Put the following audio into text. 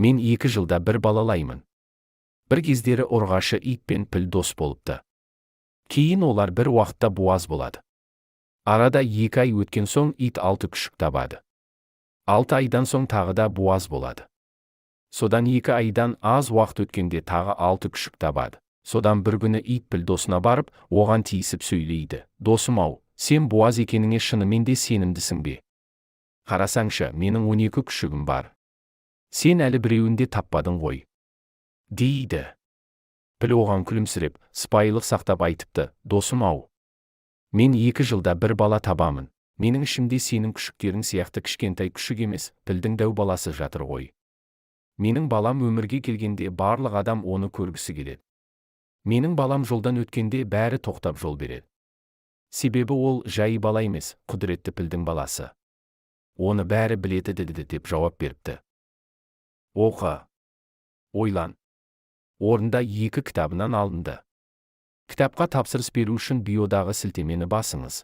Мен 2 жылда бір балалаймын. Бір кездері ұрғашы ит пен піл дос болыпты. Кейін олар бір уақытта буаз болады. Арада 2 ай өткен соң ит 6 күшік табады. 6 айдан соң тағы да буаз болады. Содан 2 айдан аз уақыт өткенде тағы 6 күшік табады. Содан бір күні ит піл досына барып, оған тиісіп сөйлейді. Досым-ау, сен буаз екеніңе шынымен де сенімдісің бе? Қарасаңшы, менің 12 күшігім бар. Сен әлі біреуін де таппадың ғой, дейді. Піл оған күлімсіреп, сыпайылық сақтап айтыпты. Досым-ау, мен 2 жылда бір бала табамын. Менің ішімде сенің күшіктерің сияқты кішкентай күшік емес, пілдің дәу баласы жатыр ғой. Менің балам өмірге келгенде барлық адам оны көргісі келеді. Менің балам жолдан өткенде бәрі тоқтап жол береді. Себебі ол жай бала емес, құдіретті пілдің баласы. Оны бәрі біледі деп жауап беріпті. Оқы, ойлан. Орында 2 кітабынан алынды. Кітапқа тапсырыс беру үшін биодағы сілтемені басыңыз.